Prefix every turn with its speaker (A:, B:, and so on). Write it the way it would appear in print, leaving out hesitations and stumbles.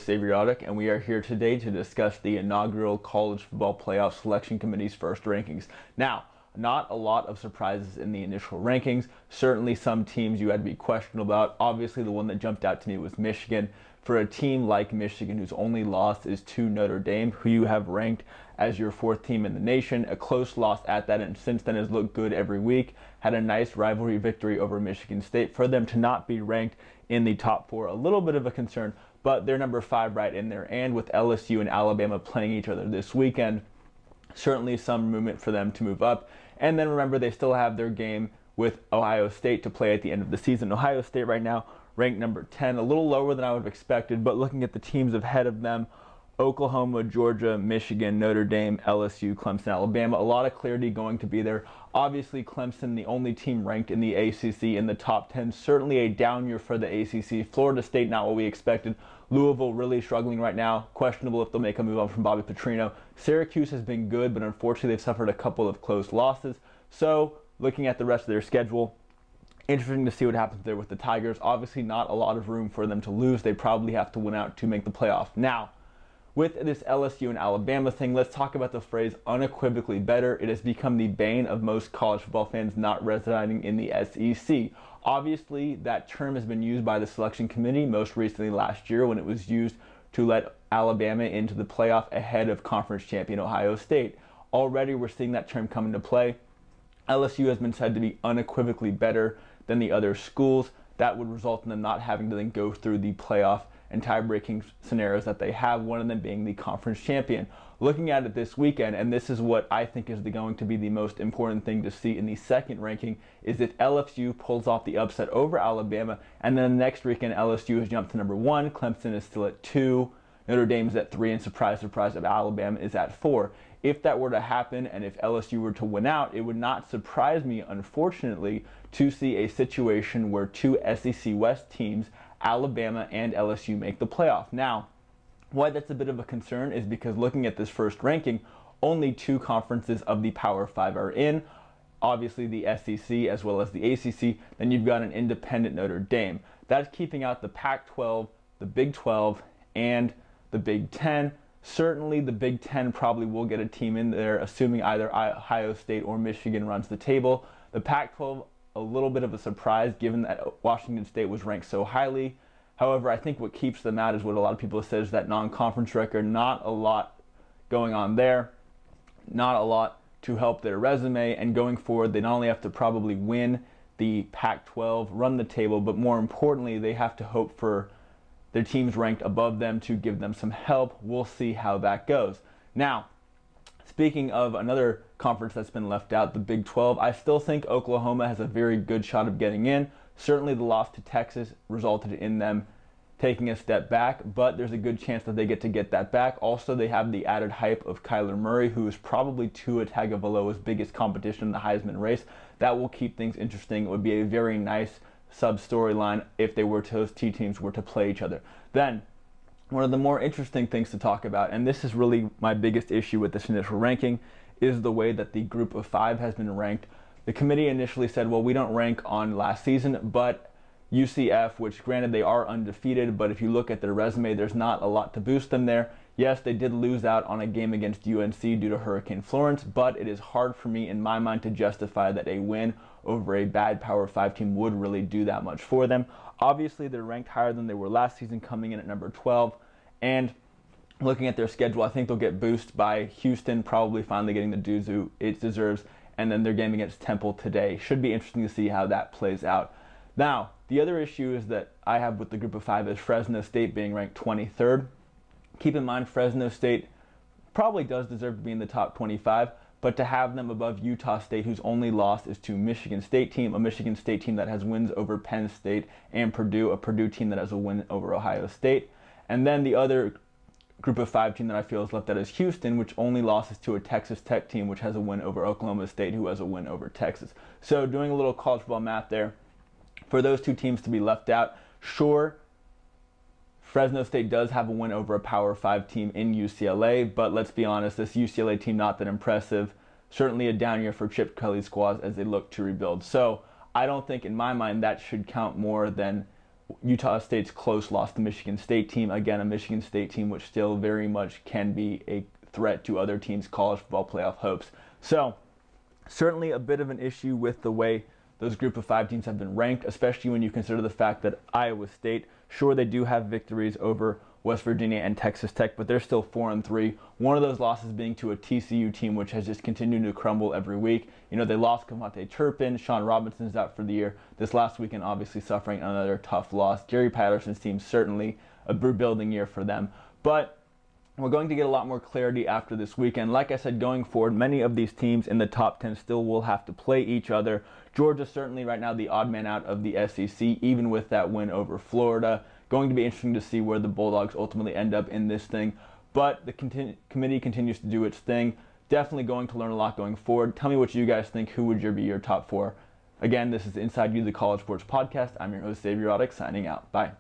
A: Xavier Audick, and we are here today to discuss the inaugural College Football Playoff Selection Committee's first rankings. Now, not a lot of surprises in the initial rankings. Certainly some teams you had to be questionable about. Obviously, the one that jumped out to me was Michigan. For a team like Michigan, whose only loss is to Notre Dame, who you have ranked as your fourth team in the nation, a close loss at that, and since then has looked good every week, had a nice rivalry victory over Michigan State. For them to not be ranked in the top four, a little bit of a concern, but they're number 5 right in there. And with LSU and Alabama playing each other this weekend, certainly some movement for them to move up. And then remember, they still have their game with Ohio State to play at the end of the season. Ohio State right now ranked number 10, a little lower than I would have expected, but looking at the teams ahead of them, Oklahoma, Georgia, Michigan, Notre Dame, LSU, Clemson, Alabama, a lot of clarity going to be there. Obviously, Clemson, the only team ranked in the ACC in the top 10, certainly a down year for the ACC. Florida State, not what we expected. Louisville really struggling right now, questionable if they'll make a move on from Bobby Petrino. Syracuse has been good, but unfortunately they've suffered a couple of close losses. So, looking at the rest of their schedule, interesting to see what happens there with the Tigers. Obviously not a lot of room for them to lose. They probably have to win out to make the playoff. Now, with this LSU and Alabama thing, let's talk about the phrase unequivocally better. It has become the bane of most college football fans not residing in the SEC. Obviously, that term has been used by the selection committee, most recently last year when it was used to let Alabama into the playoff ahead of conference champion Ohio State. Already we're seeing that term come into play. LSU has been said to be unequivocally better than the other schools. That would result in them not having to then go through the playoff and tie-breaking scenarios that they have, one of them being the conference champion. Looking at it this weekend, and this is what I think is going to be the most important thing to see in the second ranking, is if LSU pulls off the upset over Alabama, and then the next weekend LSU has jumped to number 1, Clemson is still at 2, Notre Dame is at 3, and surprise, surprise, if Alabama is at 4. If that were to happen, and if LSU were to win out, it would not surprise me, unfortunately, to see a situation where two SEC West teams, Alabama and LSU, make the playoff. Now, why that's a bit of a concern is because looking at this first ranking, only 2 conferences of the Power 5 are in. Obviously the SEC as well as the ACC. Then you've got an independent Notre Dame. That's keeping out the Pac-12, the Big 12, and the Big 10. Certainly the Big 10 probably will get a team in there, assuming either Ohio State or Michigan runs the table. The Pac-12, a little bit of a surprise given that Washington State was ranked so highly. However, I think what keeps them out is what a lot of people say is that non-conference record. Not a lot going on there. Not a lot to help their resume. And going forward, they not only have to probably win the Pac-12, run the table, but more importantly, they have to hope for their teams ranked above them to give them some help. We'll see how that goes. Now, speaking of another conference that's been left out, the Big 12, I still think Oklahoma has a very good shot of getting in. Certainly the loss to Texas resulted in them taking a step back, but there's a good chance that they get that back. Also, they have the added hype of Kyler Murray, who is probably Tua Tagovailoa's biggest competition in the Heisman race. That will keep things interesting. It would be a very nice sub-storyline if those two teams were to play each other. Then, one of the more interesting things to talk about, and this is really my biggest issue with this initial ranking, is the way that the group of 5 has been ranked. The committee initially said, well, we don't rank on last season, but UCF, which granted they are undefeated, but if you look at their resume, there's not a lot to boost them there. Yes, they did lose out on a game against UNC due to Hurricane Florence, but it is hard for me in my mind to justify that a win over a bad Power 5 team would really do that much for them. Obviously, they're ranked higher than they were last season, coming in at number 12, and looking at their schedule, I think they'll get boosted by Houston, probably finally getting the dues who it deserves, and then their game against Temple today. Should be interesting to see how that plays out. Now, the other issue is that I have with the group of 5 is Fresno State being ranked 23rd. Keep in mind, Fresno State probably does deserve to be in the top 25, but to have them above Utah State, whose only loss is to Michigan State team, a Michigan State team that has wins over Penn State, and Purdue, a Purdue team that has a win over Ohio State. And then the other group of 5 team that I feel is left out is Houston, which only losses to a Texas Tech team, which has a win over Oklahoma State, who has a win over Texas. So doing a little college football math there, for those 2 teams to be left out, sure, Fresno State does have a win over a Power 5 team in UCLA, but let's be honest, this UCLA team not that impressive. Certainly a down year for Chip Kelly's squad as they look to rebuild. So I don't think in my mind that should count more than Utah State's close loss to the Michigan State team. Again, a Michigan State team which still very much can be a threat to other teams' college football playoff hopes. So, certainly a bit of an issue with the way those group of 5 teams have been ranked, especially when you consider the fact that Iowa State, sure, they do have victories over West Virginia and Texas Tech, but they're still 4-3. One of those losses being to a TCU team which has just continued to crumble every week. You know, they lost Kamate Turpin, Sean Robinson's out for the year. This last weekend, obviously suffering another tough loss. Gary Patterson's team, certainly a rebuilding year for them. But we're going to get a lot more clarity after this weekend. Like I said, going forward, many of these teams in the top 10 still will have to play each other. Georgia certainly right now the odd man out of the SEC, even with that win over Florida. Going to be interesting to see where the Bulldogs ultimately end up in this thing. But the committee continues to do its thing. Definitely going to learn a lot going forward. Tell me what you guys think. Who would be your top 4? Again, this is Inside You, the College Sports Podcast. I'm your host, Xavier Audick, signing out. Bye.